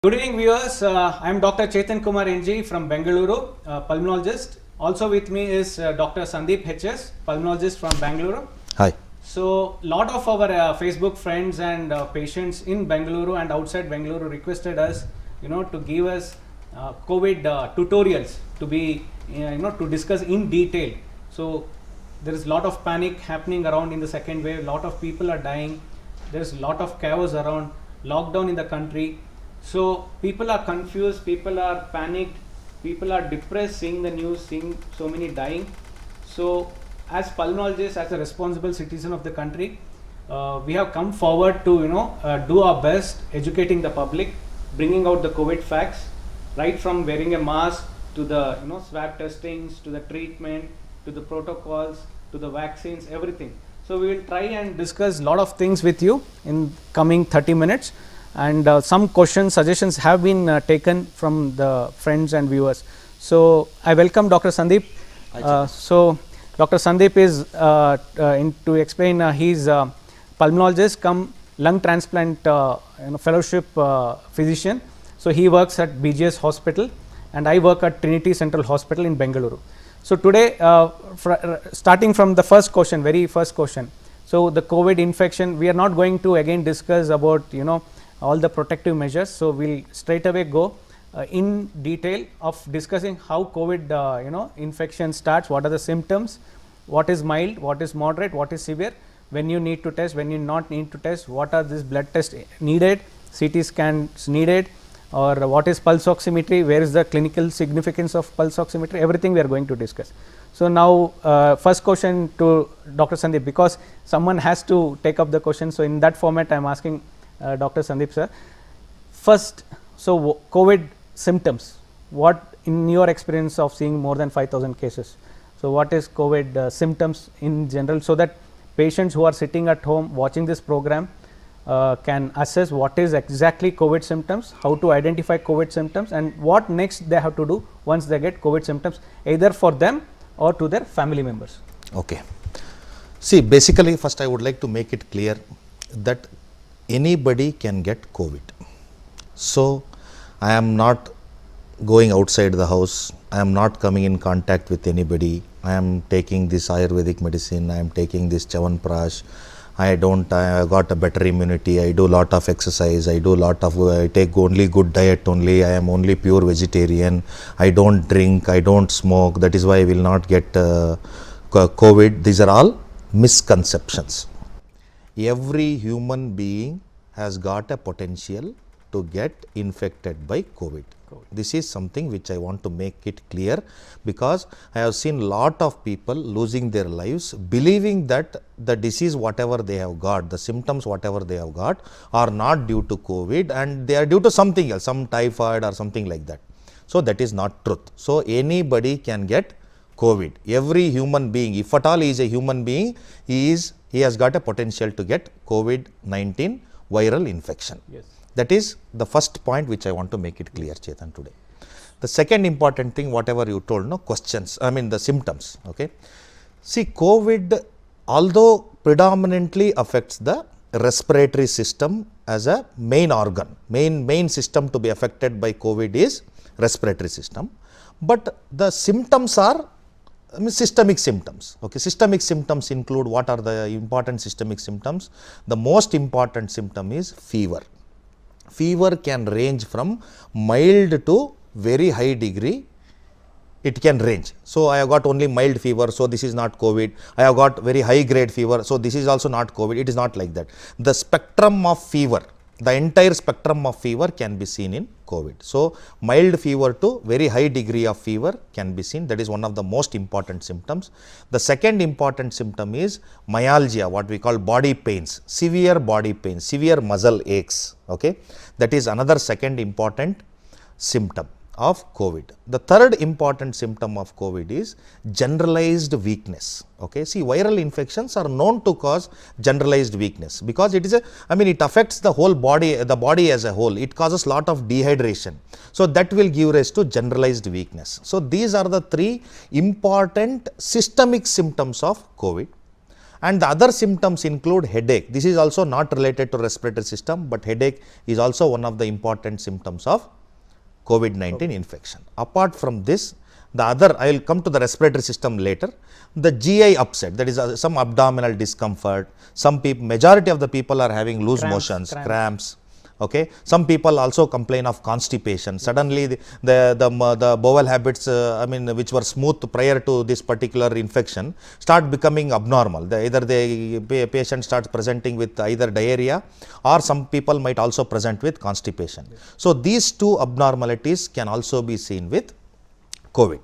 Good evening, viewers. I am Dr. Chetan Kumar NG from Bengaluru, pulmonologist. Also with me is Dr. Sandeep HS, pulmonologist from Bengaluru. Hi. So, lot of our Facebook friends and patients in Bengaluru and outside Bengaluru requested us, to give us COVID tutorials to be, to discuss in detail. So, there is a lot of panic happening around in the second wave. Lot of people are dying. There is a lot of chaos around. Lockdown in the country. So people are confused, people are panicked, people are depressed seeing the news, seeing so many dying. So as pulmonologists, as a responsible citizen of the country, we have come forward to do our best educating the public, bringing out the COVID facts, right from wearing a mask to the swab testings, to the treatment, to the protocols, to the vaccines, everything. So we will try and discuss a lot of things with you in coming 30 minutes. And some questions, suggestions have been taken from the friends and viewers. So I welcome Dr. Sandeep. So Dr. Sandeep is to explain. He's a pulmonologist, come lung transplant fellowship physician. So he works at BGS Hospital, and I work at Trinity Central Hospital in Bengaluru. So today, starting from the first question, very first question. So the COVID infection, we are not going to again discuss about all the protective measures. So we'll straight away go in detail of discussing how COVID infection starts, what are the symptoms, what is mild, what is moderate, what is severe, when you need to test, when you not need to test, what are these blood tests needed, CT scans needed, or what is pulse oximetry, where is the clinical significance of pulse oximetry, everything we are going to discuss. So now first question to Dr. Sandeep, because someone has to take up the question. So in that format I am asking Dr. Sandeep sir. First, so COVID symptoms, what in your experience of seeing more than 5,000 cases, so what is COVID symptoms in general, so that patients who are sitting at home watching this program can assess what is exactly COVID symptoms, how to identify COVID symptoms, and what next they have to do once they get COVID symptoms, either for them or to their family members. Okay. See, basically first I would like to make it clear that anybody can get COVID. So I am not going outside the house, I am not coming in contact with anybody, I am taking this Ayurvedic medicine, I am taking this Chyawanprash, I got a better immunity, I do lot of exercise, I take only good diet only, I am only pure vegetarian, I don't drink, I don't smoke, that is why I will not get COVID. These are all misconceptions. Every human being has got a potential to get infected by COVID. This is something which I want to make it clear, because I have seen lot of people losing their lives believing that the disease whatever they have got, the symptoms whatever they have got are not due to COVID and they are due to something else, some typhoid or something like that. So that is not truth. So anybody can get COVID. Every human being, if at all he is a human being, he has got a potential to get COVID-19 viral infection. Yes. That is the first point which I want to make it clear, Chetan, today. The second important thing, whatever you told, the symptoms. Okay. See, COVID, although predominantly affects the respiratory system as a main organ, main system to be affected by COVID is respiratory system, but the symptoms are systemic symptoms. Okay, systemic symptoms include, what are the important systemic symptoms? The most important symptom is fever. Fever can range from mild to very high degree. It can range. So I have got only mild fever, so this is not COVID. I have got very high grade fever, so this is also not COVID. It is not like that. The spectrum of fever, the entire spectrum of fever can be seen in COVID. So mild fever to very high degree of fever can be seen. That is one of the most important symptoms. The second important symptom is myalgia, what we call body pains, severe body pains, severe muscle aches. Okay, that is another second important symptom of COVID. The third important symptom of COVID is generalized weakness. Okay, see, viral infections are known to cause generalized weakness, because it affects the whole body, the body as a whole. It causes lot of dehydration. So that will give rise to generalized weakness. So these are the three important systemic symptoms of COVID. And the other symptoms include headache. This is also not related to respiratory system, but headache is also one of the important symptoms of COVID-19 infection. Apart from this, the other, I will come to the respiratory system later. The GI upset, that is some abdominal discomfort. Some people, majority of the people are having loose motions, cramps. Okay, some people also complain of constipation. Suddenly, the bowel habits, which were smooth prior to this particular infection, start becoming abnormal. Either the patient starts presenting with either diarrhea, or some people might also present with constipation. So these two abnormalities can also be seen with COVID.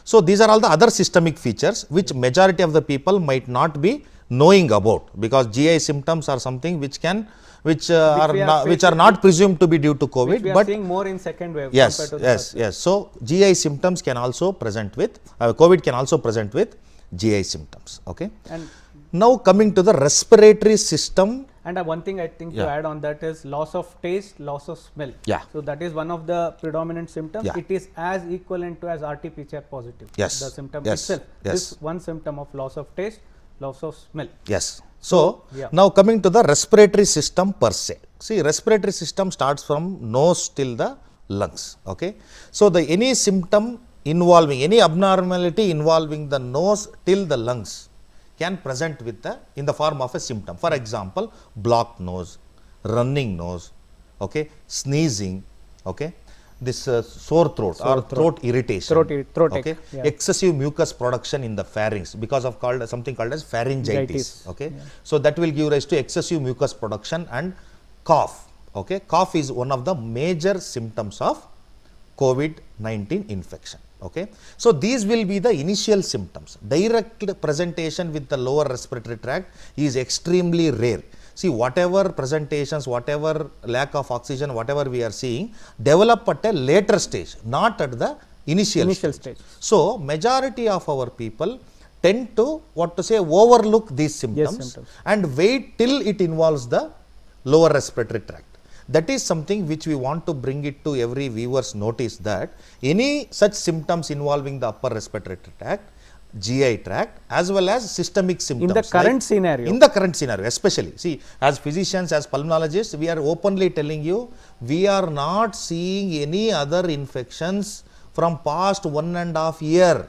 So these are all the other systemic features which majority of the people might not be knowing about, because GI symptoms are something which are not presumed to be due to COVID, we are but seeing more in second wave. Yes. So GI symptoms can also present with COVID can also present with GI symptoms. Okay. And now coming to the respiratory system. And one thing I think to add on that is loss of taste, loss of smell. Yeah. So that is one of the predominant symptoms. Yeah. It is as equivalent to as RT-PCR positive. Yes. The symptom Yes. itself. Yes. This one symptom of loss of taste, loss of smell. Yes. So now coming to the respiratory system per se. See, respiratory system starts from nose till the lungs. Okay. So the any symptom involving any abnormality involving the nose till the lungs can present with in the form of a symptom. For example, blocked nose, running nose, okay, sneezing, okay, this sore throat or throat irritation, throat okay, ache, excessive mucus production in the pharynx because of something called as pharyngitis, okay. So that will give rise to excessive mucus production and cough, okay. Cough is one of the major symptoms of COVID-19 infection. Okay. So these will be the initial symptoms. Direct presentation with the lower respiratory tract is extremely rare. See, whatever presentations, whatever lack of oxygen, whatever we are seeing, develop at a later stage, not at the initial stage. So majority of our people tend to overlook these symptoms and wait till it involves the lower respiratory tract. That is something which we want to bring it to every viewer's notice, that any such symptoms involving the upper respiratory tract, GI tract, as well as systemic symptoms. In the current scenario. In the current scenario, especially. See, as physicians, as pulmonologists, we are openly telling you, we are not seeing any other infections from past 1.5 years.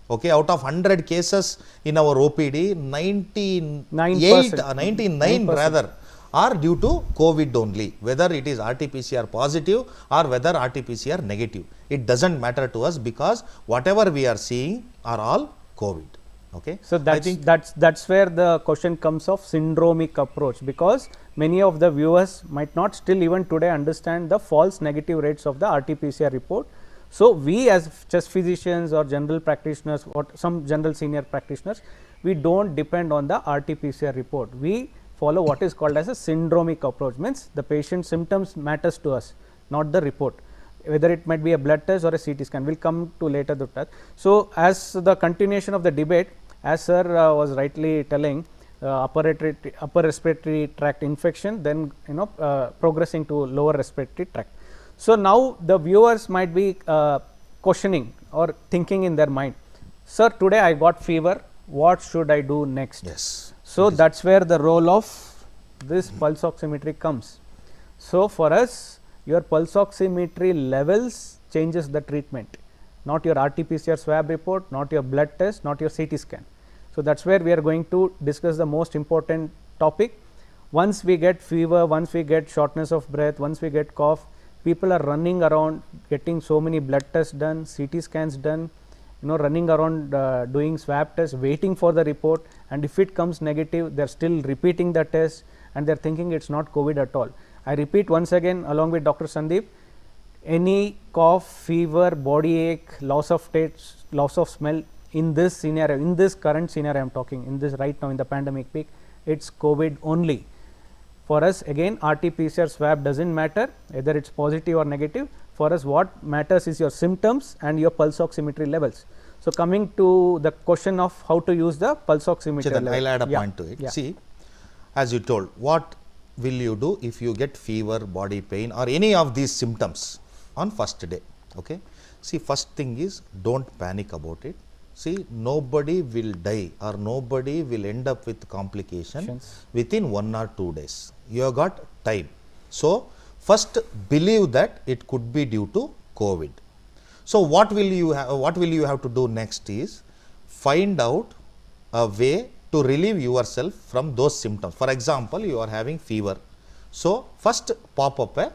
Okay, out of 100 cases in our OPD, 99 rather, are due to COVID only, whether it is RT-PCR positive or whether RT-PCR negative. It doesn't matter to us, because whatever we are seeing are all COVID. Okay. So that's where the question comes of syndromic approach, because many of the viewers might not still even today understand the false negative rates of the RT-PCR report. So we as chest physicians or general practitioners or some general senior practitioners, we don't depend on the RT-PCR report. We follow what is called as a syndromic approach, means the patient symptoms matters to us, not the report, whether it might be a blood test or a CT scan. We'll come to later to that. So as the continuation of the debate, as sir was rightly telling, upper respiratory tract infection, then progressing to lower respiratory tract. So now the viewers might be questioning or thinking in their mind, sir, today I got fever, what should I do next? Yes. So that's where the role of this pulse oximetry comes. So for us, your pulse oximetry levels changes the treatment, not your RT-PCR swab report, not your blood test, not your CT scan. So that's where we are going to discuss the most important topic. Once we get fever, once we get shortness of breath, once we get cough, people are running around getting so many blood tests done, CT scans done, running around doing swab tests, waiting for the report, and if it comes negative, they are still repeating the test and they are thinking it's not COVID at all. I repeat once again along with Dr. Sandeep, any cough, fever, body ache, loss of taste, loss of smell in this scenario, in this current scenario I am talking, in this right now in the pandemic peak, it's COVID only. For us again, RT-PCR swab doesn't matter whether it's positive or negative. For us what matters is your symptoms and your pulse oximetry levels. So coming to the question of how to use the pulse oximeter level. I'll add a point to it. Yeah. See, as you told, what will you do if you get fever, body pain or any of these symptoms on first day? Okay. See, first thing is don't panic about it. see, nobody will die or nobody will end up with complication within 1 or 2 days. You have got time. So, first believe that it could be due to COVID. So, what will you have to do next is find out a way to relieve yourself from those symptoms. For example, you are having fever. So, first pop up a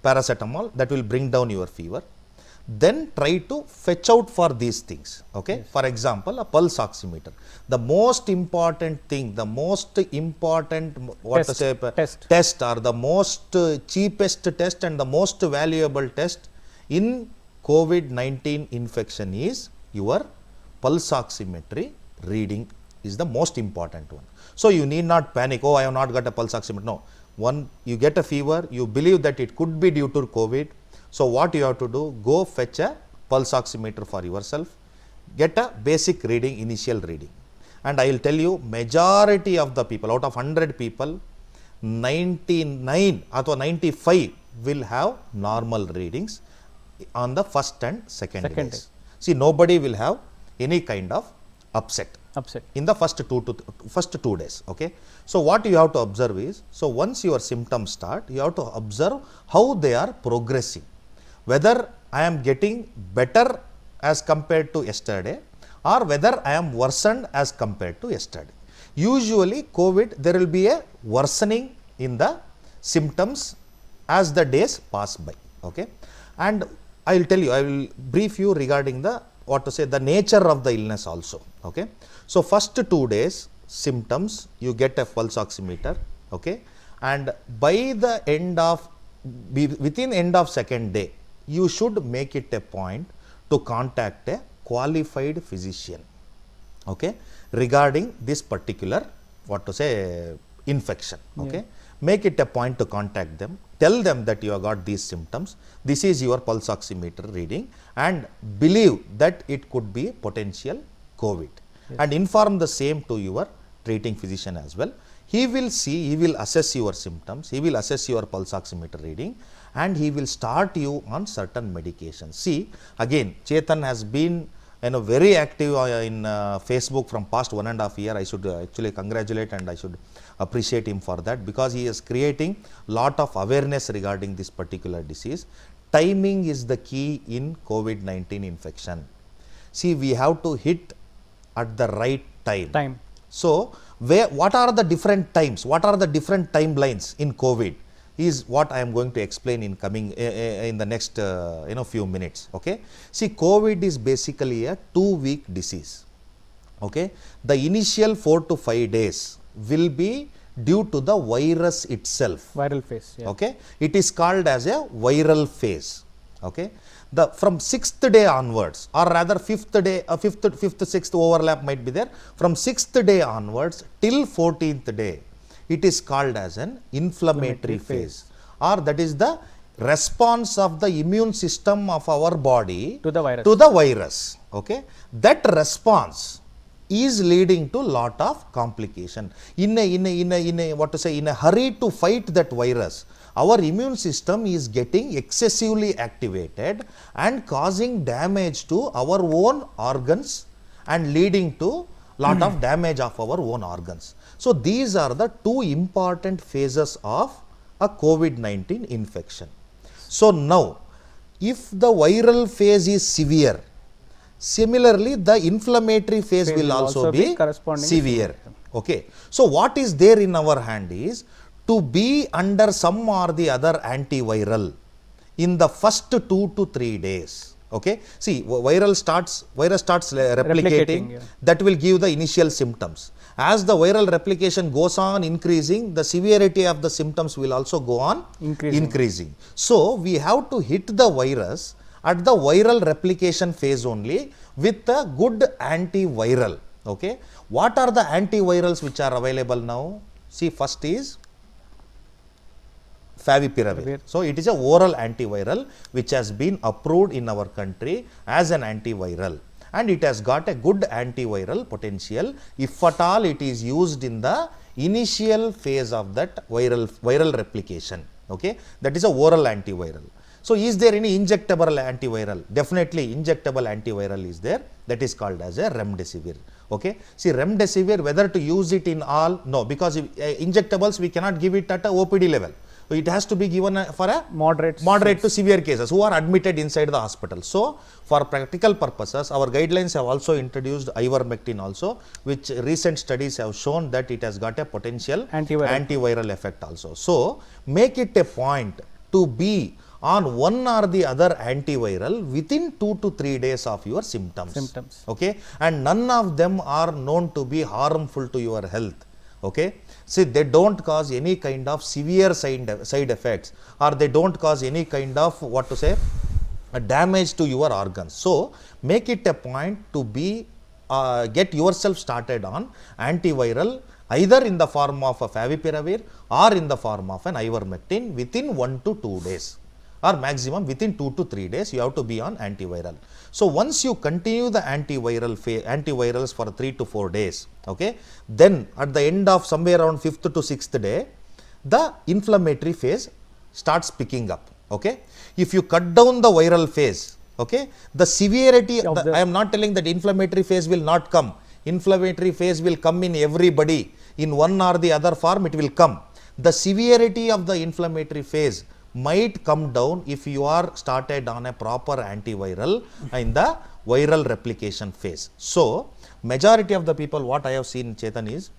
paracetamol that will bring down your fever. Then try to fetch out for these things. Okay. Yes. For example, a pulse oximeter. The most important thing, the most important test or the most cheapest test and the most valuable test in COVID-19 infection is your pulse oximetry reading is the most important one. So, you need not panic, oh, I have not got a pulse oximeter. No. One, you get a fever, you believe that it could be due to COVID. So, what you have to do, go fetch a pulse oximeter for yourself, get a basic reading, initial reading. And I will tell you, majority of the people, out of 100 people, 99 or 95 will have normal readings on the first and second days. See, nobody will have any kind of upset in the first 2 days. Okay. So, what you have to observe is, so once your symptoms start, you have to observe how they are progressing. Whether I am getting better as compared to yesterday or whether I am worsened as compared to yesterday. Usually COVID, there will be a worsening in the symptoms as the days pass by. Okay. And I will tell you, I will brief you regarding the the nature of the illness also. Okay. So, first 2 days symptoms, you get a pulse oximeter. Okay. And by the end of, within end of second day, you should make it a point to contact a qualified physician, okay, regarding this particular infection. Okay. Make it a point to contact them, tell them that you have got these symptoms, this is your pulse oximeter reading, and believe that it could be potential COVID. And inform the same to your treating physician as well. He will see, he will assess your symptoms, he will assess your pulse oximeter reading, and he will start you on certain medications. See, again, Chetan has been very active in Facebook from past 1.5 years. I should actually congratulate and I should appreciate him for that, because he is creating lot of awareness regarding this particular disease. Timing is the key in COVID-19 infection. See, we have to hit at the right time. So, what are the different times? What are the different timelines in COVID? Is what I am going to explain in coming in the next few minutes. Okay. See, COVID is basically a 2-week disease. Okay. The initial 4 to 5 days will be due to the virus itself. Viral phase. Yeah. Okay. It is called as a viral phase. Okay. From 6th day onwards, or rather 5th day, 5th, 6th overlap might be there. From 6th day onwards till 14th day, it is called as an inflammatory phase, or that is the response of the immune system of our body to the virus. Okay. That response is leading to lot of complication. In a hurry to fight that virus, our immune system is getting excessively activated and causing damage to our own organs and leading to lot of damage of our own organs. So, these are the 2 important phases of a COVID-19 infection. So, now if the viral phase is severe, similarly the inflammatory phase will also be severe. Okay. So, what is there in our hand is to be under some or the other antiviral in the first 2 to 3 days. Okay. See, virus starts replicating, that will give the initial symptoms. As the viral replication goes on increasing, the severity of the symptoms will also go on increasing. So, we have to hit the virus at the viral replication phase only with a good antiviral. Okay. What are the antivirals which are available now? See, first is favipiravir. So, it is a oral antiviral which has been approved in our country as an antiviral, and it has got a good antiviral potential if at all it is used in the initial phase of that viral replication. Okay. That is a oral antiviral. So is there any injectable antiviral? Definitely injectable antiviral is there, that is called as a remdesivir. Okay, see remdesivir, whether to use it in all, no, because injectables we cannot give it at a OPD level. It has to be given for a moderate to severe cases who are admitted inside the hospital. So for practical purposes, our guidelines have also introduced ivermectin also, which recent studies have shown that it has got a potential antiviral effect also. So make it a point to be on one or the other antiviral within 2 to 3 days of your symptoms. Okay, and none of them are known to be harmful to your health. Okay, see, they don't cause any kind of severe side effects, or they don't cause any kind of what to say a damage to your organs. So make it a point to be get yourself started on antiviral, either in the form of a favipiravir or in the form of an ivermectin within 1 to 2 days, or maximum within 2 to 3 days you have to be on antiviral. So once you continue the antivirals for 3 to 4 days, okay, then at the end of somewhere around 5th to 6th day, the inflammatory phase starts picking up. Okay, if you cut down the viral phase, okay, the severity of I am not telling that inflammatory phase will not come. Inflammatory phase will come in everybody, in one or the other form it will come. The severity of the inflammatory phase might come down if you are started on a proper antiviral in the viral replication phase. So majority of the people, what I have seen, Chetan, is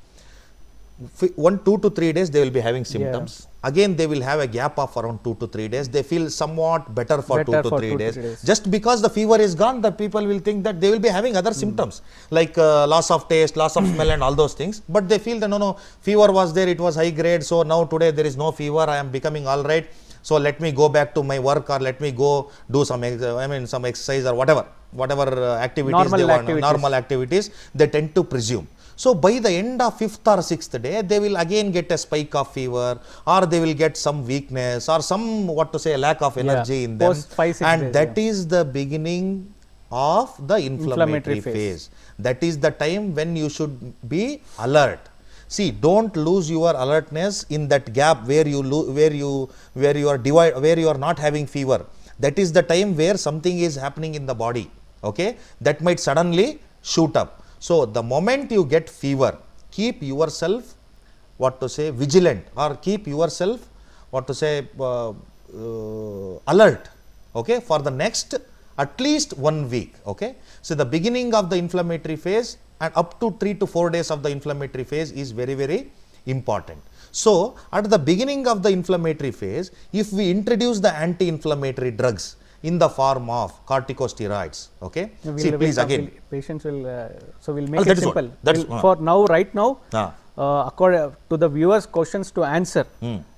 2 to 3 days they will be having symptoms. Again they will have a gap of around 2 to 3 days. They feel somewhat better for 2 to 3 days. Just because the fever is gone, the people will think that they will be having other symptoms like loss of taste, loss of smell and all those things. But they feel that no, fever was there, it was high grade, so now today there is no fever, I am becoming all right. So let me go back to my work, or let me go do some some exercise or whatever activities they want, normal activities they tend to presume. So by the end of 5th or 6th day, they will again get a spike of fever, or they will get some weakness, or some lack of energy in them, and that is the beginning of the inflammatory phase. That is the time when you should be alert. See, don't lose your alertness in that gap where you are not having fever. That is the time where something is happening in the body. Okay, that might suddenly shoot up. So the moment you get fever, keep yourself vigilant, or keep yourself alert. Okay, for the next at least 1 week. Okay, so the beginning of the inflammatory phase and up to 3 to 4 days of the inflammatory phase is very, very important. So at the beginning of the inflammatory phase, if we introduce the anti-inflammatory drugs in the form of corticosteroids, okay, see, please again, patients will so we'll make it simple. For now, right now, according to the viewers' questions to answer.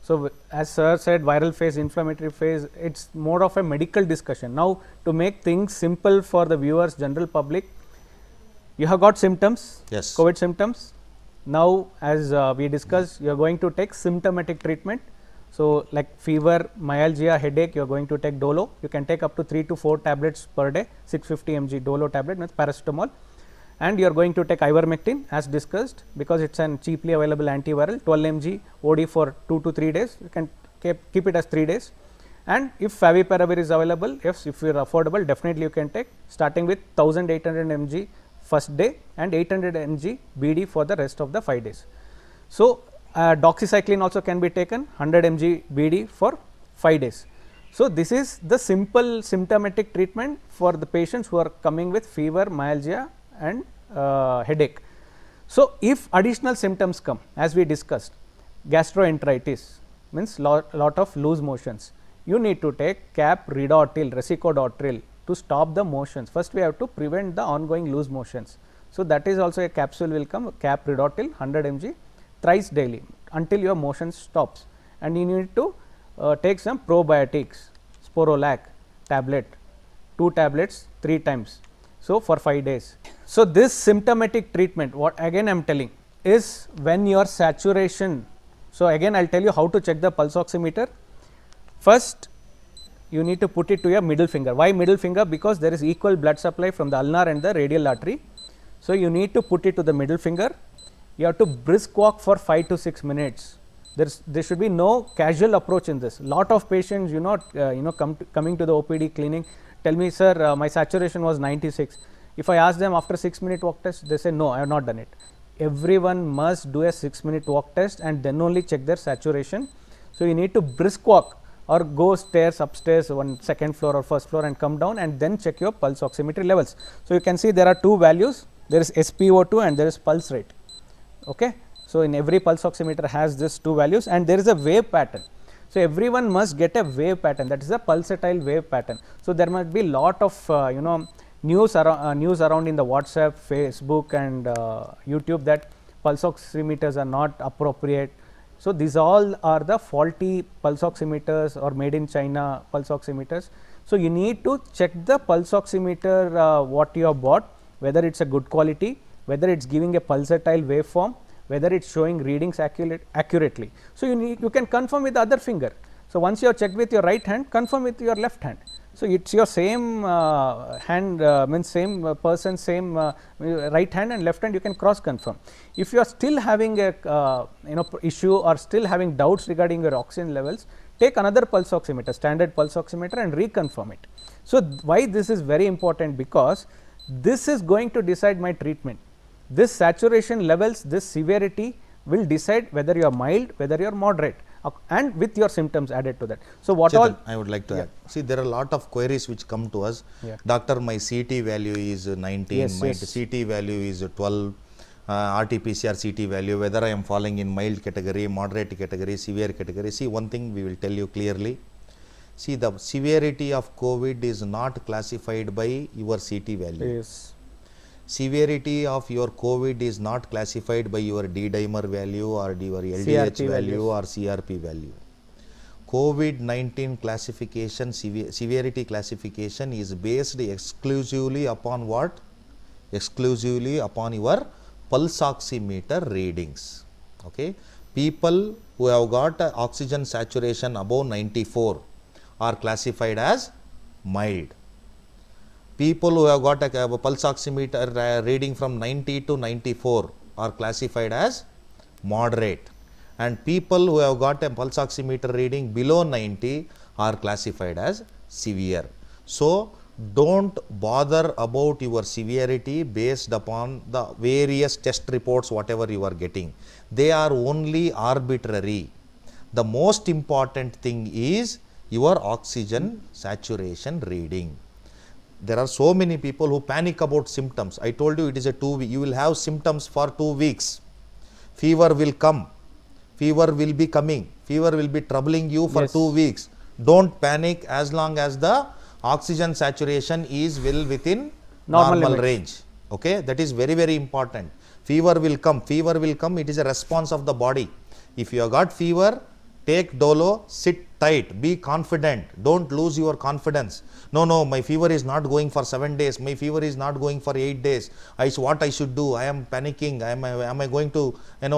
So as sir said, viral phase, inflammatory phase, it's more of a medical discussion. Now to make things simple for the viewers, general public, you have got symptoms, yes, COVID symptoms. Now as we discussed, you are going to take symptomatic treatment. So like fever, myalgia, headache, you are going to take Dolo. You can take up to 3 to 4 tablets per day, 650 mg Dolo tablet, that's paracetamol. And you are going to take ivermectin as discussed, because it's an cheaply available antiviral, 12 mg OD for 2 to 3 days. You can keep it as 3 days. And if favipiravir is available, if you are affordable, definitely you can take, starting with 1800 mg first day and 800 mg BD for the rest of the 5 days. So doxycycline also can be taken, 100 mg BD for 5 days. So this is the simple symptomatic treatment for the patients who are coming with fever, myalgia and headache. So if additional symptoms come, as we discussed, gastroenteritis means lot of loose motions, you need to take cap-ridotil, resicodotril to stop the motions. First we have to prevent the ongoing loose motions. So that is also a capsule will come, cap-ridotil 100 mg thrice daily until your motion stops. And you need to take some probiotics, Sporolac tablet, 2 tablets 3 times. So for 5 days. So this symptomatic treatment, what again I am telling, is when your saturation. So again I will tell you how to check the pulse oximeter. First you need to put it to your middle finger. Why middle finger? Because there is equal blood supply from the ulnar and the radial artery. So you need to put it to the middle finger. You have to brisk walk for 5 to 6 minutes. There should be no casual approach in this. Lot of patients, coming to the OPD clinic, tell me, sir, my saturation was 96. If I ask them after 6-minute walk test, they say, no, I have not done it. Everyone must do a 6-minute walk test and then only check their saturation. So you need to brisk walk or go stairs upstairs, one second floor or first floor, and come down and then check your pulse oximetry levels. So you can see there are two values. There is SpO2 and there is pulse rate. Okay. So in every pulse oximeter has this two values, and there is a wave pattern. So everyone must get a wave pattern, that is a pulsatile wave pattern. So there must be lot of news around in the WhatsApp, Facebook, and YouTube that pulse oximeters are not appropriate. So these all are the faulty pulse oximeters or made in China pulse oximeters. So you need to check the pulse oximeter what you have bought, whether it's a good quality, whether it's giving a pulsatile waveform, whether it's showing readings accurately. So you can confirm with the other finger. So once you have checked with your right hand, confirm with your left hand. So it's your same hand, means same person, same right hand and left hand, you can cross confirm. If you are still having a issue or still having doubts regarding your oxygen levels, take another pulse oximeter, standard pulse oximeter, and reconfirm it. So why this is very important? Because this is going to decide my treatment. This saturation levels, this severity will decide whether you are mild, whether you are moderate, and with your symptoms added to that. So what Chetan, all I would like to add. See, there are a lot of queries which come to us. Doctor, my CT value is 19, my CT value is 12, RT-PCR CT value, whether I am falling in mild category, moderate category, severe category. See, one thing we will tell you clearly. See, the severity of COVID is not classified by your CT value. Yes. Severity of your COVID is not classified by your D-dimer value or your LDH CRP value values. or CRP value. COVID-19 classification, severity classification is based exclusively upon what? Exclusively upon your pulse oximeter readings. Okay. People who have got oxygen saturation above 94 are classified as mild. People who have got a pulse oximeter reading from 90 to 94 are classified as moderate, and people who have got a pulse oximeter reading below 90 are classified as severe. So don't bother about your severity based upon the various test reports whatever you are getting. They are only arbitrary. The most important thing is your oxygen saturation reading. There are so many people who panic about symptoms. I told you it is a 2 week. You will have symptoms for 2 weeks. Fever will come. Fever will be coming. Fever will be troubling you for 2 weeks. Don't panic as long as the oxygen saturation is well within normal range. Okay, that is very, very important. Fever will come. Fever will come. It is a response of the body. If you have got fever, take Dolo, sit tight, be confident, don't lose your confidence. No, my fever is not going for 7 days, my fever is not going for 8 days. What I should do? I am panicking. Am I going to end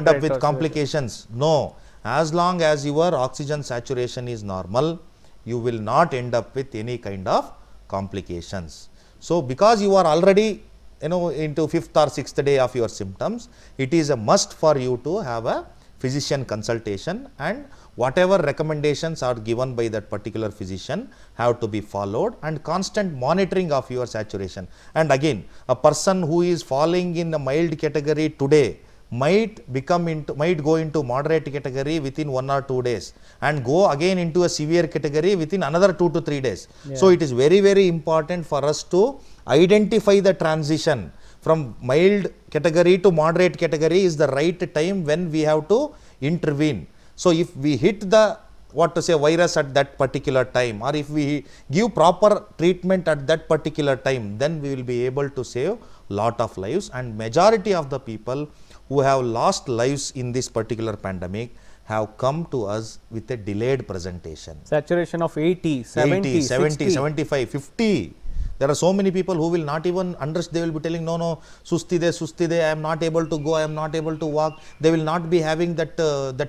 up with complications? No. As long as your oxygen saturation is normal, you will not end up with any kind of complications. So because you are already into 5th or 6th day of your symptoms, it is a must for you to have a physician consultation, and whatever recommendations are given by that particular physician have to be followed, and constant monitoring of your saturation. And again, a person who is falling in a mild category today might go into moderate category within 1 or 2 days and go again into a severe category within another 2 to 3 days. So it is very, very important for us to identify the transition from mild category to moderate category is the right time when we have to intervene. So if we hit the virus at that particular time, or if we give proper treatment at that particular time, then we will be able to save lot of lives. And majority of the people who have lost lives in this particular pandemic have come to us with a delayed presentation. Saturation of 80, 70, 75, 50. There are so many people who will not even understand. They will be telling, no, sustide, I am not able to go, I am not able to walk. They will not be having that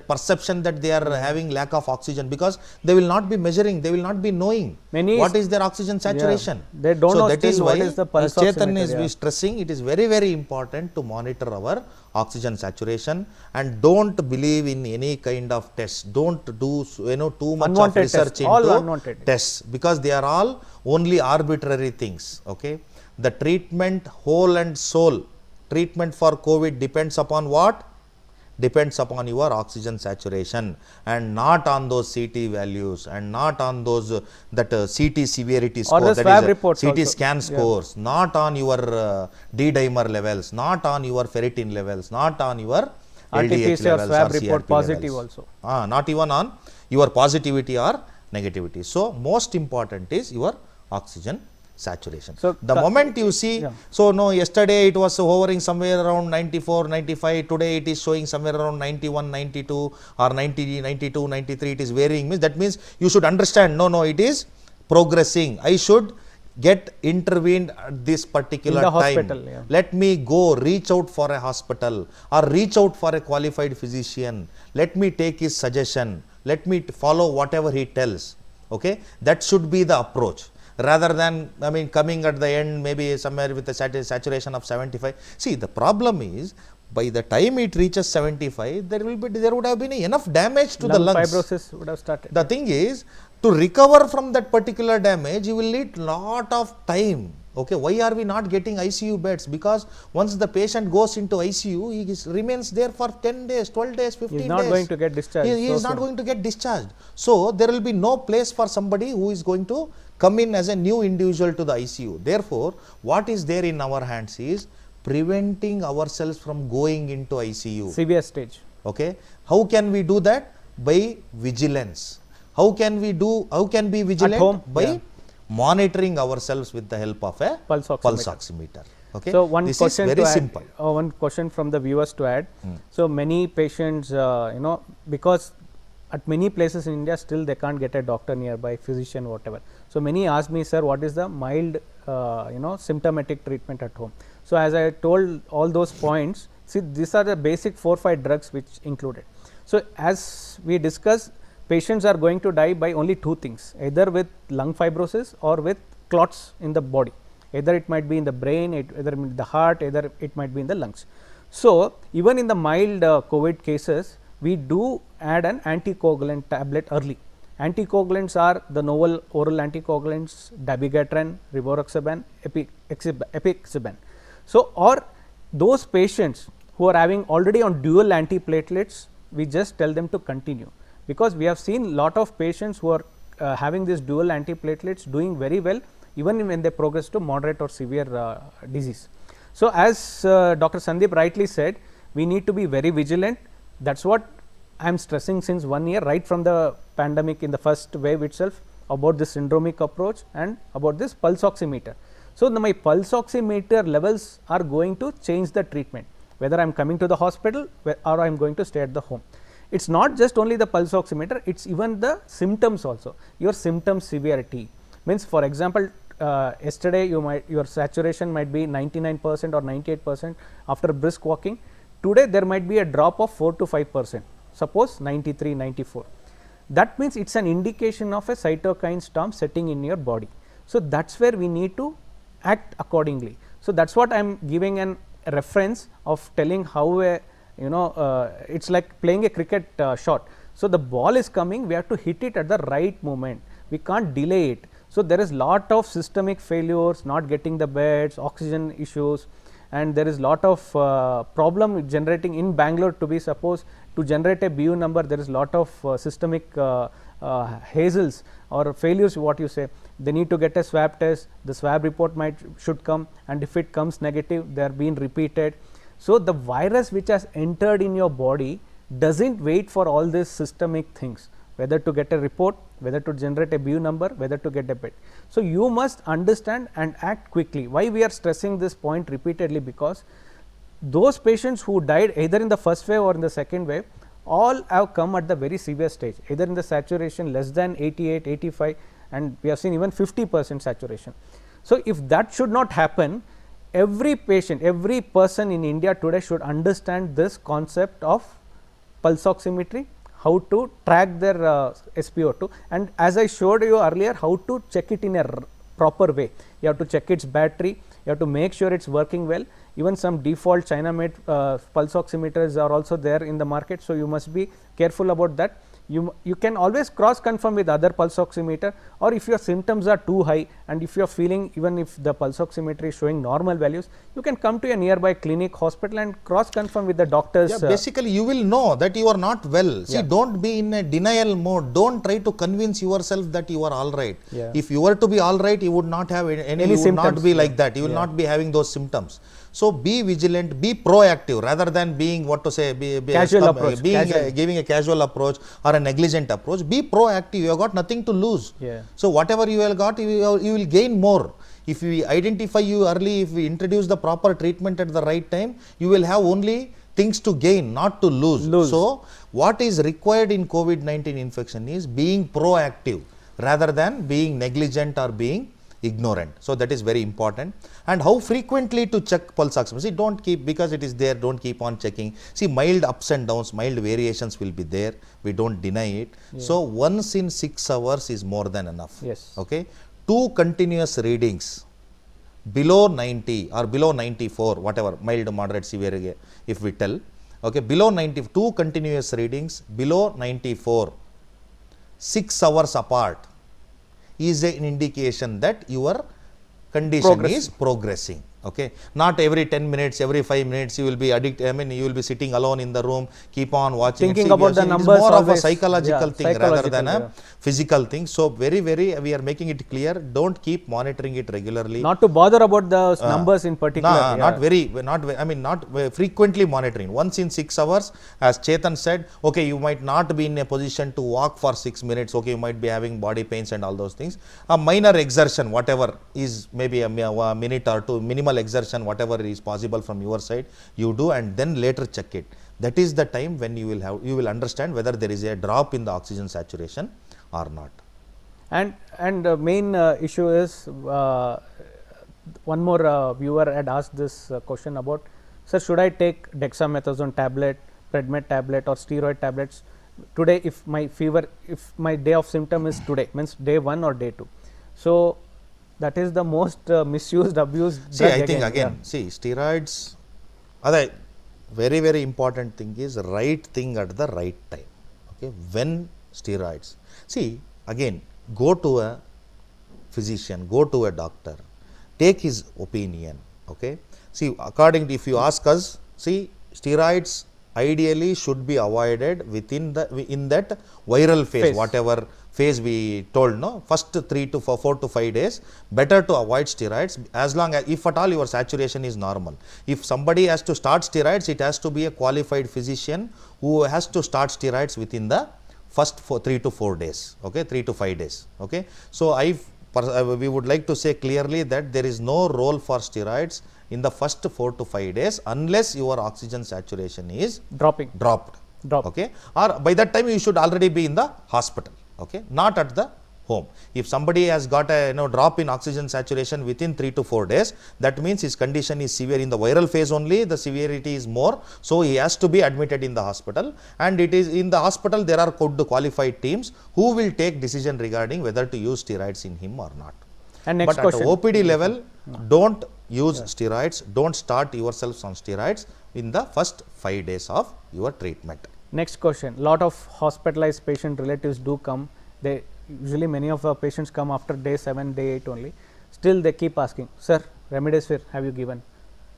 perception that they are having lack of oxygen, because they will not be measuring, they will not be knowing what is their oxygen saturation. They don't know that is why what is the pulse Chetan oximeter, is stressing, it is very, very important to monitor our oxygen saturation, and don't believe in any kind of tests. Don't do too much Unwanted of research tests, all into unwanted tests, because they are all only arbitrary things. Okay, the treatment, whole and soul treatment for COVID depends upon what? Depends upon your oxygen saturation, and not on those CT values, and not on those CT severity score, the that swab is reports CT also. scan scores, not on your D-dimer levels, not on your ferritin levels, not on your LDH RT-PCR levels swab or report CRP positive levels. also. Not even on your positivity or negativity. So most important is your oxygen saturation. So The moment you see, yeah. so no, yesterday it was hovering somewhere around 94, 95, today it is showing somewhere around 91, 92 or 90, 92, 93, it is varying, means that means you should understand, no, it is progressing. I should get intervened at this particular In the time. hospital, yeah. Let me go reach out for a hospital or reach out for a qualified physician. Let me take his suggestion. Let me follow whatever he tells. Okay, that should be the approach, rather than, I mean, coming at the end maybe somewhere with a saturation of 75. See, the problem is, by the time it reaches 75, there would have been enough damage to the Lung lungs. fibrosis would have started. The thing is, to recover from that particular damage, you will need lot of time. Okay, why are we not getting ICU beds? Because once the patient goes into ICU, he remains there for 10 days, 12 days, 15 days. He is not going to get discharged. He is not going to get discharged. So there will be no place for somebody who is going to come in as a new individual to the ICU. Therefore, what is there in our hands is preventing ourselves from going into ICU. Severe stage. Okay, how can we do that? By vigilance. How can we be vigilant? At home? By Yeah. monitoring ourselves with the help of a Pulse oximeter. Okay, So one this question is very to add, simple. one question from the viewers to add. So many patients, because at many places in India still they can't get a doctor nearby, physician, whatever. So many ask me, sir, what is the mild, symptomatic treatment at home? So as I told all those points, see, these are the basic 4-5 drugs which included. So as we discussed, patients are going to die by only two things, either with lung fibrosis or with clots in the body. Either it might be in the brain, either in the heart, either it might be in the lungs. So even in the mild COVID cases, we do add an anticoagulant tablet early. Anticoagulants are the novel oral anticoagulants, dabigatran, rivaroxaban, apixaban. So, or those patients who are having already on dual antiplatelets, we just tell them to continue, because we have seen lot of patients who are having this dual antiplatelets doing very well even when they progress to moderate or severe disease. So, as Dr. Sandeep rightly said, we need to be very vigilant. That is what I am stressing since 1 year, right from the pandemic in the first wave itself, about this syndromic approach and about this pulse oximeter. So, my pulse oximeter levels are going to change the treatment, whether I am coming to the hospital or I am going to stay at the home. It is not just only the pulse oximeter, it is even the symptoms also, your symptom severity. Means, for example, yesterday your saturation might be 99% or 98% after brisk walking. Today there might be a drop of 4 to 5%, suppose 93, 94. That means it is an indication of a cytokine storm setting in your body. So, that is where we need to act accordingly. So, that is what I am giving a reference of telling how a it is like playing a cricket shot. So, the ball is coming, we have to hit it at the right moment, we can't delay it. So, there is lot of systemic failures, not getting the beds, oxygen issues, and there is lot of problem generating in Bangalore. To be supposed to generate a BU number, there is lot of systemic hazels or failures, what you say. They need to get a swab test, the swab report should come, and if it comes negative, they are being repeated. So, the virus which has entered in your body does not wait for all these systemic things, whether to get a report, whether to generate a BU number, whether to get a bed. So, you must understand and act quickly. Why we are stressing this point repeatedly? Because those patients who died either in the first wave or in the second wave, all have come at the very severe stage, either in the saturation less than 88, 85, and we have seen even 50% saturation. So, if that should not happen, every patient, every person in India today should understand this concept of pulse oximetry, how to track their SpO2, and as I showed you earlier, how to check it in a proper way. You have to check its battery, you have to make sure it is working well. Even some default China made pulse oximeters are also there in the market, so you must be careful about that. You can always cross confirm with other pulse oximeter, or if your symptoms are too high and if you are feeling, even if the pulse oximeter is showing normal values, you can come to a nearby clinic, hospital and cross confirm with the doctors. Yeah, basically you will know that you are not well. See, don't be in a denial mode. Don't try to convince yourself that you are all right. Yeah. If you were to be all right, you would not have any you would symptoms, not be like that. You will not be having those symptoms. So be vigilant, be proactive rather than being what to say, Casual approach, giving a casual approach or a negligent approach. Be proactive. You have got nothing to lose. Yeah. So whatever you have got, you will gain more. If we identify you early, if we introduce the proper treatment at the right time, you will have only things to gain, not to lose. So what is required in COVID-19 infection is being proactive rather than being negligent or being ignorant. So that is very important. And how frequently to check pulse oximeter? See, don't keep, because it is there, don't keep on checking. See, mild ups and downs, mild variations will be there. We don't deny it. So once in 6 hours is more than enough. Yes. Okay. 2 continuous readings below 90 or below 94, whatever, mild, moderate, severe, if we tell. Okay, below 92 continuous readings below 94, 6 hours apart, is an indication that your condition is progressing. Okay, not every 10 minutes, every 5 minutes you will be you will be sitting alone in the room, keep on watching, thinking about the numbers. It's more always, of a psychological thing rather than a yeah. physical thing. So very we are making it clear, don't keep monitoring it regularly. Not to bother about the numbers in particular. Not frequently monitoring. Once in 6 hours, as Chetan said, okay, you might not be in a position to walk for 6 minutes. Okay, you might be having body pains and all those things. A minor exertion, whatever is maybe a minute or two, minimal exertion, whatever is possible from your side, you do, and then later check it. That is the time when you will understand whether there is a drop in the oxygen saturation or not. And the main issue is, one more viewer had asked this question about, sir, should I take dexamethasone tablet, Predmet tablet or steroid tablets today if my fever, if my day of symptom is today, means day 1 or day 2? So that is the most misused, abused. See, I think again, see, steroids, other very important thing is right thing at the right time. Okay, when steroids, see, again, go to a physician, go to a doctor, take his opinion. Okay, see, according to, if you ask us, see, steroids ideally should be avoided within in that viral phase. Whatever phase we told, no, first 4 to 5 days, better to avoid steroids as long as, if at all your saturation is normal. If somebody has to start steroids, it has to be a qualified physician who has to start steroids within the first 3 to 4 days, okay, 3 to 5 days. Okay, so we would like to say clearly that there is no role for steroids in the first 4 to 5 days unless your oxygen saturation is dropped. Okay, or by that time you should already be in the hospital. Okay, not at the home. If somebody has got a drop in oxygen saturation within 3 to 4 days, that means his condition is severe. In the viral phase only, the severity is more, so he has to be admitted in the hospital, and it is in the hospital there are qualified teams who will take decision regarding whether to use steroids in him or not. And next but question. At OPD level, don't use steroids, don't start yourselves on steroids in the first 5 days of your treatment. Next question. Lot of hospitalized patient relatives do come. They usually, many of our patients come after day 7, day 8 only. Still they keep asking, sir, remdesivir have you given?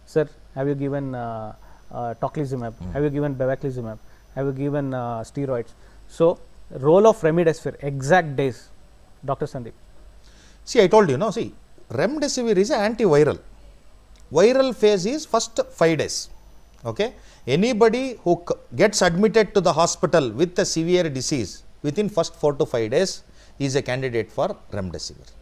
Sir, have you given tocilizumab? Have you given bevacizumab? Have you given steroids? So role of remdesivir, exact days, Dr. Sandeep. See, I told you, no, see, remdesivir is an antiviral. Viral phase is first 5 days. Okay, anybody who gets admitted to the hospital with a severe disease within first 4 to 5 days is a candidate for remdesivir.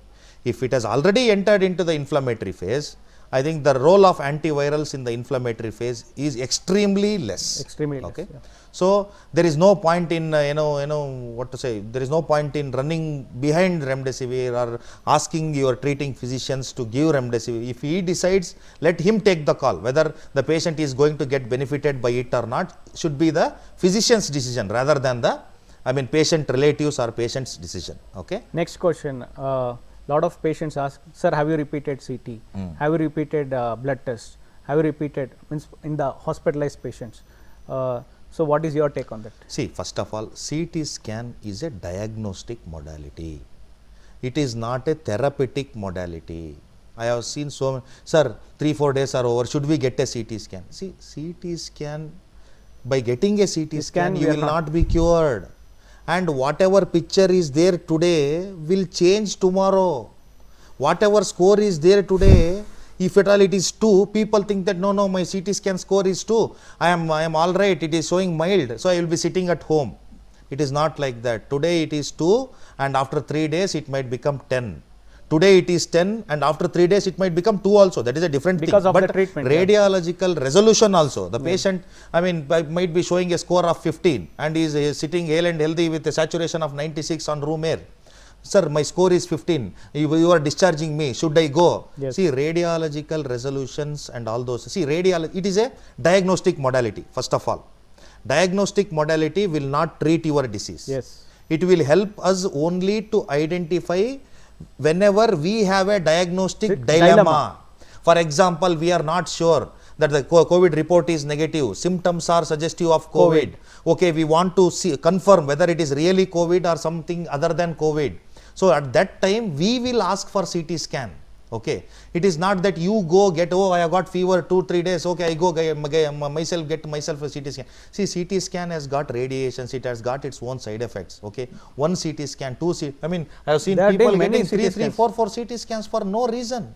If it has already entered into the inflammatory phase, I think the role of antivirals in the inflammatory phase is extremely less. Extremely less. Okay, so there is no point in there is no point in running behind remdesivir or asking your treating physicians to give remdesivir. If he decides, let him take the call whether the patient is going to get benefited by it or not. Should be the physician's decision rather than the patient relatives or patient's decision. Okay. Next question. Lot of patients ask, sir, have you repeated CT? Have you repeated blood test? have you repeated means in the hospitalized patients? So what is your take on that? See, first of all, CT scan is a diagnostic modality. It is not a therapeutic modality. I have seen so many, sir, 3-4 days are over, should we get a CT scan? See, CT scan, by getting a CT scan, you will not be cured. And whatever picture is there today will change tomorrow. Whatever score is there today, if at all it is 2, people think that no, my CT scan score is 2. I am all right, it is showing mild, so I will be sitting at home. It is not like that. Today it is 2 and after 3 days it might become 10. Today it is 10 and after 3 days it might become 2 also. That is a different because thing. Of but the treatment, radiological resolution also. The patient, might be showing a score of 15 and is sitting hale and healthy with a saturation of 96 on room air. Sir, my score is 15. You are discharging me. Should I go? Yes. See, radiological resolutions and all those. See, it is a diagnostic modality, first of all. Diagnostic modality will not treat your disease. Yes. It will help us only to identify whenever we have a diagnostic dilemma. For example, we are not sure that the COVID report is negative, symptoms are suggestive of COVID. Okay, we want to confirm whether it is really COVID or something other than COVID. So at that time, we will ask for CT scan. Okay, it is not that you go get, I have got fever 2-3 days, okay, I go get myself a CT scan. See, CT scan has got radiations, it has got its own side effects. Okay, 1 CT scan, 2 CT, I have seen people getting 3, 4 CT scans for no reason.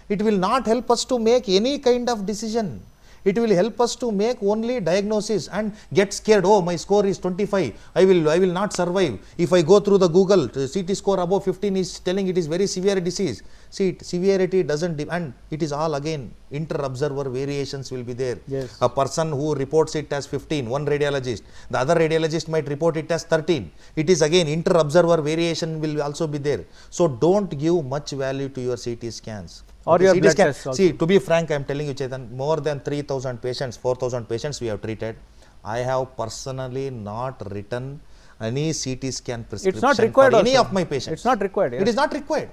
It will not help us to make any kind of decision. It will help us to make only diagnosis and get scared. Oh, my score is 25. I will not survive. If I go through the Google, CT score above 15 is telling it is very severe disease. See, severity doesn't, and it is all again, inter-observer variations will be there. Yes. A person who reports it as 15, one radiologist, the other radiologist might report it as 13. It is again, inter-observer variation will also be there. So don't give much value to your CT scans. Or your blood tests also. See, to be frank, I am telling you, Chetan, more than 3,000 patients, 4,000 patients we have treated. I have personally not written any CT scan prescription it's not required for any also. of my patients. It's not required. Yes. It is not required.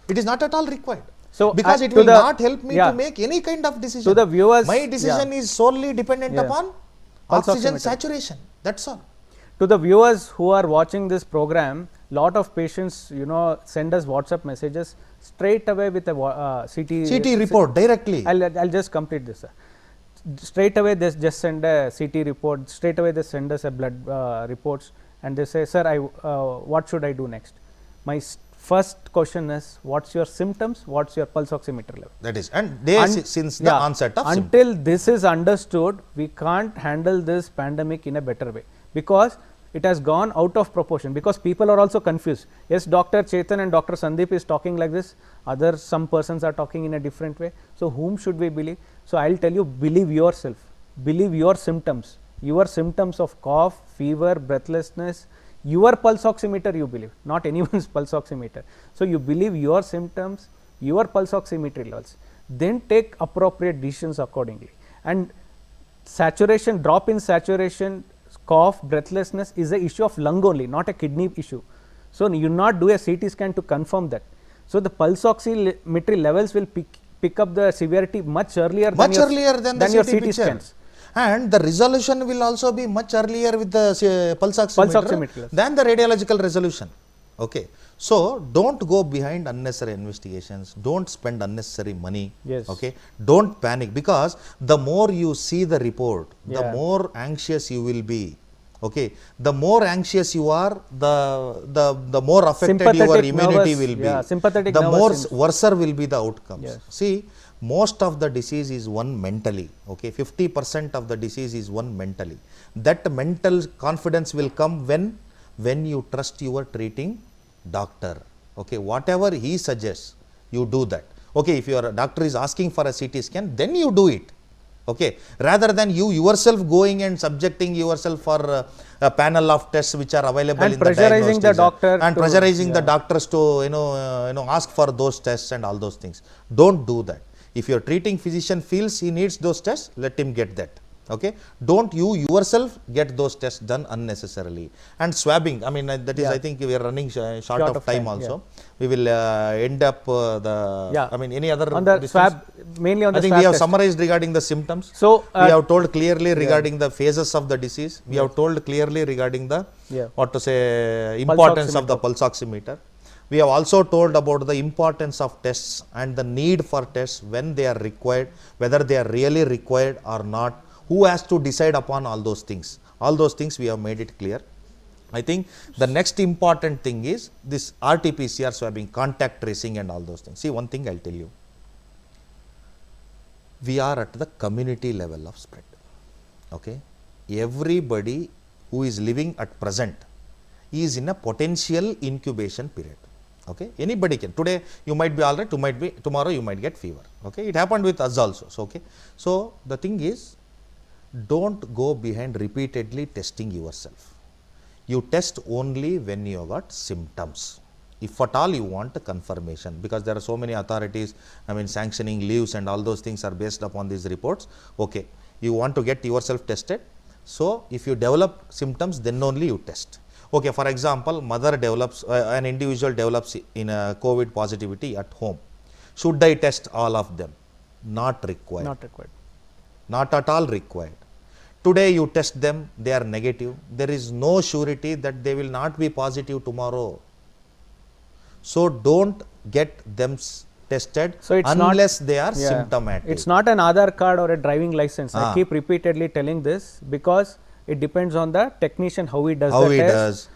It is not at all required. So because it will not help me to make any kind of decision. To the viewers, my decision is solely dependent upon oxygen saturation. That's all. To the viewers who are watching this program, lot of patients, send us WhatsApp messages straight away with a CT report directly. I'll just complete this, sir. Straight away they just send a CT report. Straight away they send us a blood reports, and they say, sir, what should I do next? My first question is, what's your symptoms? What's your pulse oximeter level? That is, and since the onset of until this is understood, we can't handle this pandemic in a better way, because it has gone out of proportion, because people are also confused. Yes, Dr. Chetan and Dr. Sandeep is talking like this, some persons are talking in a different way. So whom should we believe? So I'll tell you, believe yourself, believe your symptoms of cough, fever, breathlessness, your pulse oximeter you believe, not anyone's pulse oximeter. So you believe your symptoms, your pulse oximetry levels, then take appropriate decisions accordingly. And saturation, drop in saturation, cough, breathlessness is a issue of lung only, not a kidney issue. So you not do a CT scan to confirm that. So the pulse oximetry levels will pick up the severity much earlier than your CT scans. And the resolution will also be much earlier with the pulse oximeter than the radiological resolution. Okay. So don't go behind unnecessary investigations. Don't spend unnecessary money. Yes. Okay. Don't panic, because the more you see the report, the more anxious you will be. Okay. The more anxious you are, the more affected your immunity will be. The more worse will be the outcomes. Yes. See, most of the disease is won mentally. Okay. 50% of the disease is won mentally. That mental confidence will come when you trust your treating doctor. Okay, whatever he suggests, you do that. Okay, if your doctor is asking for a CT scan, then you do it. Okay, rather than you yourself going and subjecting yourself for a panel of tests which are available and in the diagnostics, the doctor and pressurizing the doctors to ask for those tests and all those things. Don't do that. If your treating physician feels he needs those tests, let him get that. Okay, don't you yourself get those tests done unnecessarily. And swabbing, that is, I think we are running short of time also. We will end up any other on the swab. mainly on the I think swab we have test. summarized regarding the symptoms. So We have told clearly regarding the phases of the disease. We have told clearly regarding the yeah. what to say importance of the pulse oximeter. We have also told about the importance of tests and the need for tests when they are required, whether they are really required or not, who has to decide upon all those things. All those things we have made it clear. I think the next important thing is this RT-PCR swabbing, contact tracing and all those things. See, one thing I'll tell you. We are at the community level of spread. Okay, everybody who is living at present is in a potential incubation period. Okay, anybody can. Today you might be all right, tomorrow you might get fever. Okay, it happened with us also. So, okay, so the thing is, don't go behind repeatedly testing yourself. You test only when you have got symptoms. If at all you want a confirmation, because there are so many authorities, I mean, sanctioning leaves and all those things are based upon these reports. Okay, you want to get yourself tested. So, if you develop symptoms, then only you test. Okay, for example, mother develops, an individual develops in a COVID positivity at home. Should I test all of them? Not required. Not required. Not at all required. Today you test them, they are negative. There is no surety that they will not be positive tomorrow. So, don't get them tested unless they are symptomatic. It's not an Aadhaar card or a driving license. I keep repeatedly telling this because it depends on the technician how he does the test.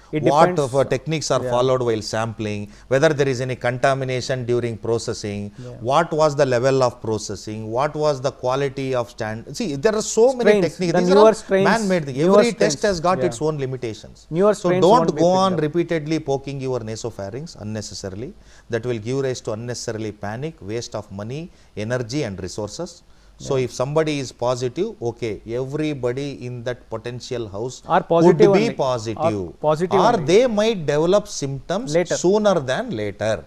What techniques are followed while sampling, whether there is any contamination during processing, what was the level of processing, what was the quality of stand. See, there are so many techniques. The These newer are strains, man-made things. Every test has got its own limitations. So don't go on repeatedly poking your nasopharynx unnecessarily. That will give rise to unnecessarily panic, waste of money, energy and resources. So, if somebody is positive, okay, everybody in that potential house would be positive, or they might develop symptoms sooner than later.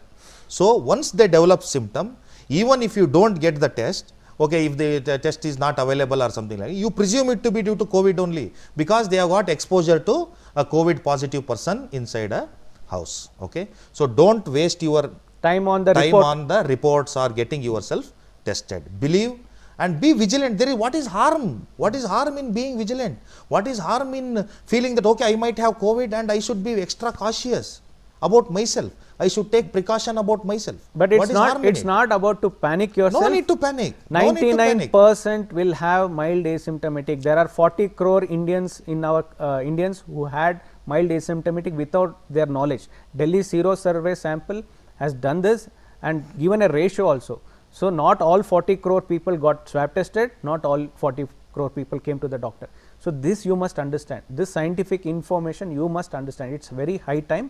So, once they develop symptom, even if you don't get the test, okay, if the test is not available or something like that, you presume it to be due to COVID only, because they have got exposure to a COVID positive person inside a house. Okay, so don't waste your time on the reports or getting yourself tested. Believe and be vigilant. There is what is harm? What is harm in being vigilant? What is harm in feeling that okay, I might have COVID and I should be extra cautious about myself. I should take precaution about myself. But it's not about to panic yourself. No need to panic. 99% will have mild asymptomatic. There are 40 crore Indians in our Indians who had mild asymptomatic without their knowledge. Delhi Sero Survey sample has done this and given a ratio also. So, not all 40 crore people got swab tested, not all 40 crore people came to the doctor. So, this you must understand, this scientific information you must understand. It is very high time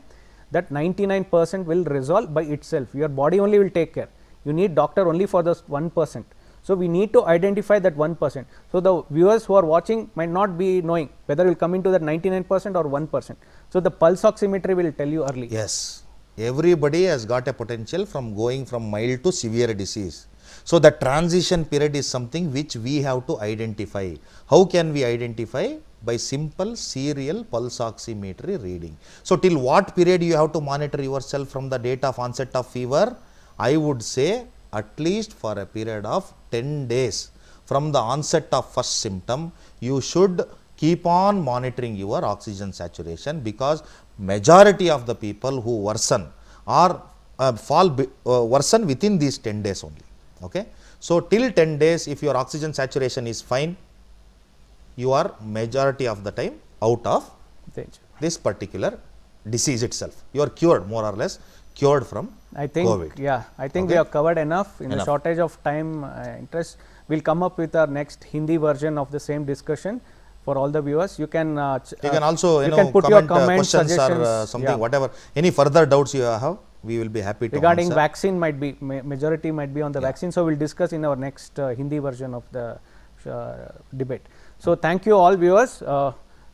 that 99% will resolve by itself, your body only will take care. You need doctor only for the 1%. So, we need to identify that 1%. So, the viewers who are watching might not be knowing whether will come into that 99% or 1%. So, the pulse oximetry will tell you early. Yes. Everybody has got a potential from going from mild to severe disease. So, the transition period is something which we have to identify. How can we identify? By simple serial pulse oximetry reading. So, till what period you have to monitor yourself from the date of onset of fever? I would say at least for a period of 10 days. From the onset of first symptom, you should keep on monitoring your oxygen saturation, because majority of the people who worsen or worsen within these 10 days only. Okay. So, till 10 days if your oxygen saturation is fine, you are majority of the time out of this particular disease itself. You are cured, more or less cured from COVID. Yeah, I think we have covered enough. In the shortage of time interest, we will come up with our next Hindi version of the same discussion. For all the viewers, you can also put your comments, questions or something, whatever. Any further doubts you have, we will be happy to regarding answer. Vaccine might be majority might be on the vaccine. So, we will discuss in our next Hindi version of the debate. So, thank you all viewers.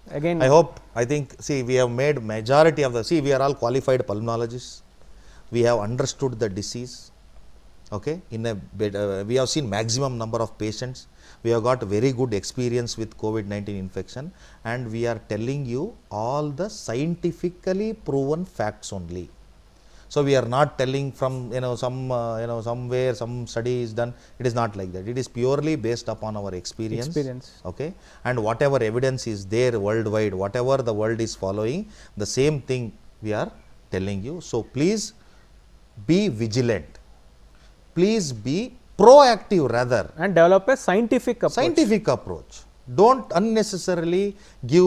Again, I think see, we have made majority of the, we are all qualified pulmonologists. We have understood the disease. Okay, we have seen maximum number of patients. We have got very good experience with COVID-19 infection, and we are telling you all the scientifically proven facts only. So we are not telling from somewhere some study is done. It is not like that. It is purely based upon our experience. Okay, and whatever evidence is there worldwide, whatever the world is following, the same thing we are telling you. So please be vigilant. Please be proactive rather. And develop a scientific approach. Scientific approach. Don't unnecessarily give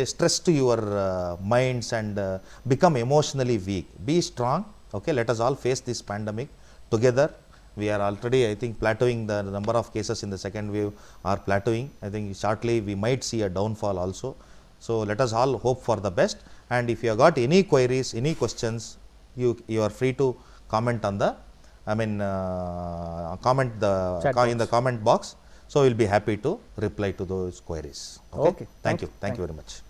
stress to your minds and become emotionally weak. Be strong. Okay, let us all face this pandemic together. We are already, I think, plateauing. The number of cases in the second wave are plateauing. I think shortly we might see a downfall also. So let us all hope for the best. And if you have got any queries, any questions, you are free to comment on the, in the comment box. So we'll be happy to reply to those queries. Okay. Thank you very much.